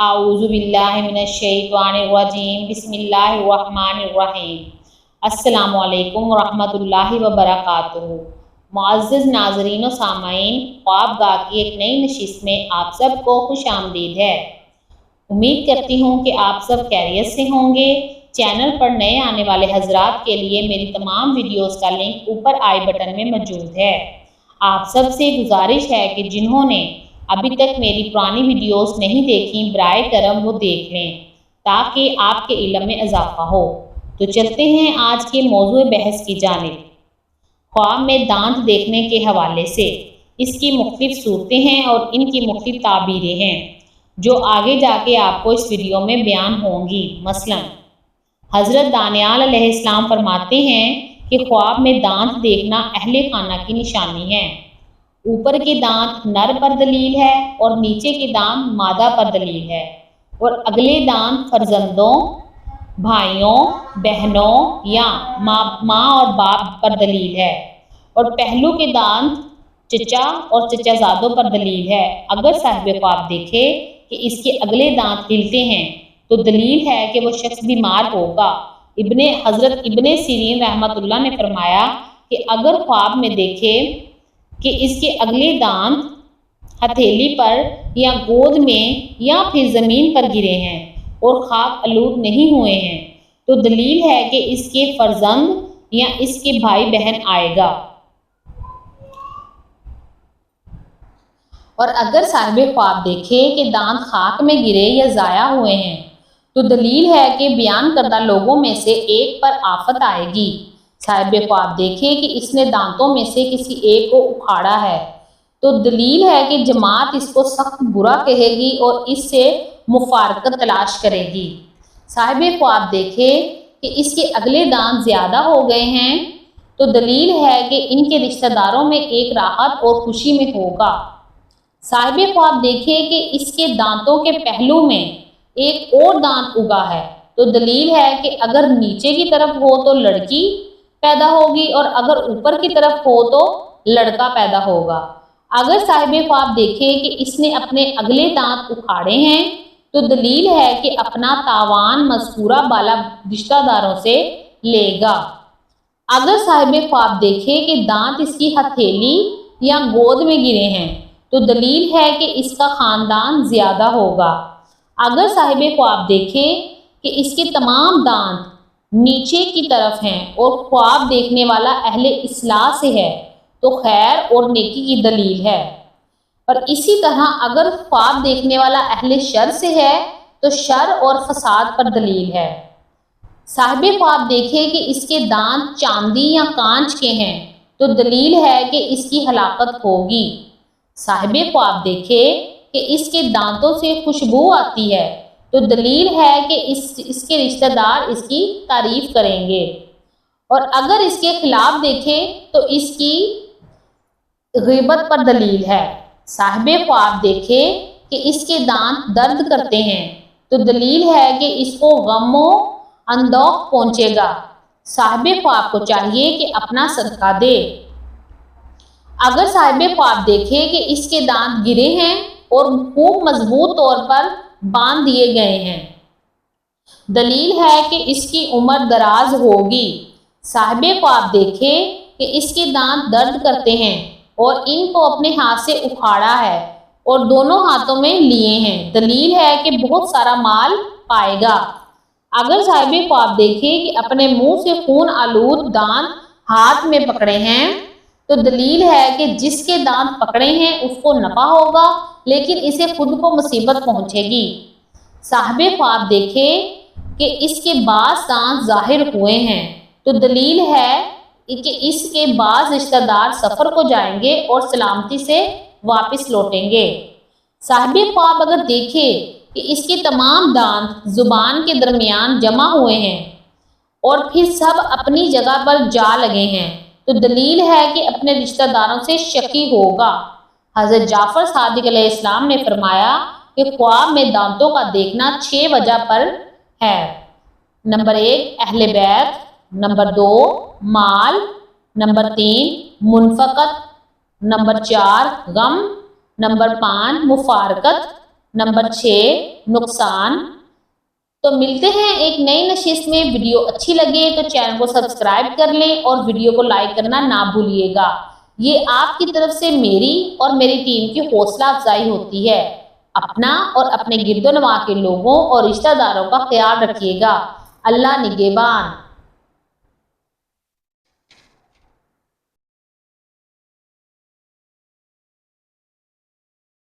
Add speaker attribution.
Speaker 1: अऊज़ु बिल्लाहि मिनश शैतानिर रजीम बिस्मिल्लाहिर रहमानिर रहीम। अस्सलामु अलैकुम व रहमतुल्लाहि व बरकातुहू। मुअज़्ज़िज़ नाज़रीन व सामाईन, ख्वाबगाह की एक नई नशिस्त में आप सबको खुश आमदीद है। उम्मीद करती हूँ कि आप सब खैरियत से होंगे। चैनल पर नए आने वाले हजरात के लिए मेरी तमाम वीडियोस का लिंक ऊपर आई बटन में मौजूद है। आप सब से गुजारिश है कि जिन्होंने अभी तक मेरी पुरानी वीडियोस नहीं देखी, बराए करम वो देख लें ताकि आपके इल्म में इजाफा हो। तो चलते हैं आज के मौजूद बहस की जानिब। ख्वाब में दांत देखने के हवाले से इसकी मुख्तलिफ सूरतें हैं और इनकी मुख्तलिफ ताबीरें हैं जो आगे जाके आपको इस वीडियो में बयान होंगी। मसलन हज़रत दानियाल अलैहिस्सलाम फरमाते हैं कि ख्वाब में दांत देखना अहले खाना की निशानी है। ऊपर के दांत नर पर दलील है और नीचे के दांत मादा पर दलील है, और अगले दांत फर्जंदों, भाइयों, बहनों या माँ और बाप पर दलील है, और पहलू के दांत चचा और चचाजादों पर दलील है। अगर साहिब ख्वाब देखे कि इसके अगले दांत हिलते हैं तो दलील है कि वो शख्स बीमार होगा। हज़रत इब्ने सीरीन रहमतुल्लाह ने फरमाया कि अगर ख्वाब में देखे कि इसके अगले दांत हथेली पर या गोद में या फिर ज़मीन पर गिरे हैं और खाक आलूद नहीं हुए हैं तो दलील है कि इसके फर्जंद या इसके भाई बहन आएगा। और अगर साहिब ख्वाब देखे कि दांत खाक में गिरे या ज़ाया हुए हैं तो दलील है कि बयान करदा लोगों में से एक पर आफत आएगी। साहिब ख्वाब देखे कि इसने दांतों में से किसी एक को उखाड़ा है तो दलील है कि जमात इसको सख्त बुरा कहेगी और इससे मुफारकत तलाश करेगी। साहिब ख्वाब देखे कि इसके अगले दांत ज़्यादा हो गए हैं तो दलील है कि इनके रिश्तेदारों में एक राहत और खुशी में होगा। साहिब ख्वाब देखे कि इसके दांतों के पहलू में एक और दांत उगा है तो दलील है कि अगर नीचे की तरफ हो तो लड़की पैदा होगी और अगर ऊपर की तरफ हो तो लड़का पैदा होगा। अगर साहिब ख्वाब देखे कि इसने अपने अगले दांत उखाड़े हैं तो दलील है कि अपना तावान मज़कूरा बाला रिश्तेदारों से लेगा। अगर साहिब ख्वाब देखे कि दांत इसकी हथेली या गोद में गिरे हैं तो दलील है कि इसका ख़ानदान ज़्यादा होगा। अगर साहिब ख्वाब देखे कि इसके तमाम दांत नीचे की तरफ हैं और ख्वाब देखने वाला अहले इस्लाह से है तो खैर और नेकी की दलील है। और इसी तरह अगर ख्वाब देखने वाला अहले शर से है तो शर और फसाद पर दलील है। साहिब ख्वाब देखे कि इसके दांत चांदी या कांच के हैं तो दलील है कि इसकी हलाकत होगी। साहिब ख्वाब देखे कि इसके दांतों से खुशबू आती है तो दलील है कि इसके रिश्तेदार इसकी तारीफ करेंगे। और अगर इसके खिलाफ देखे तो इसकी ग़ीबत पर दलील है। साहिब ख्वाब देखे कि इसके दांत दर्द करते हैं तो दलील है कि इसको गमो अंदोख पहुंचेगा। साहिब ख्वाब को चाहिए कि अपना सदका दे। अगर साहिब ख्वाब देखे कि इसके दांत गिरे हैं और खूब मजबूत तौर पर बांध दिए गए हैं दलील है कि इसकी उम्र दराज होगी। साहिब ख्वाब देखे कि इसके दांत दर्द करते हैं और इनको अपने हाथ से उखाड़ा है और दोनों हाथों में लिए हैं दलील है कि बहुत सारा माल पाएगा। अगर साहिब ख्वाब देखे कि अपने मुंह से खून आलूद दांत हाथ में पकड़े हैं तो दलील है कि जिसके दांत पकड़े हैं उसको नफा होगा लेकिन इसे खुद को मुसीबत पहुंचेगी। साहिब ख्वाब देखे कि इसके बाज़ दांत ज़ाहिर हुए हैं तो दलील है कि इसके बाज़ रिश्तेदार सफ़र को जाएंगे और सलामती से वापस लौटेंगे। साहिब ख्वाब अगर देखे कि इसके तमाम दांत ज़ुबान के दरमियान जमा हुए हैं और फिर सब अपनी जगह पर जा लगे हैं तो दलील है कि अपने रिश्तेदारों से शकी होगा। हज़रत जाफ़र सादिक अलैहिस्सलाम ने फरमाया कि ख्वाब में दांतों का देखना 6 वजह पर है। नंबर 1 अहले बैत, नंबर 2 माल, नंबर 3 मुनफ़क़त, नंबर 4 गम, नंबर 5 मुफारकत, نمبر 6 نقصان۔ تو ملتے ہیں ایک نئی نشست میں۔ ویڈیو اچھی لگے تو چینل کو سبسکرائب کر لیں اور ویڈیو کو لائک کرنا نہ بھولیے گا۔ یہ آپ کی طرف سے میری اور میری ٹیم کی حوصلہ افزائی ہوتی ہے۔ اپنا اور اپنے گرد و نواح کے لوگوں اور رشتہ داروں کا خیال رکھیے گا۔ اللہ نگہبان۔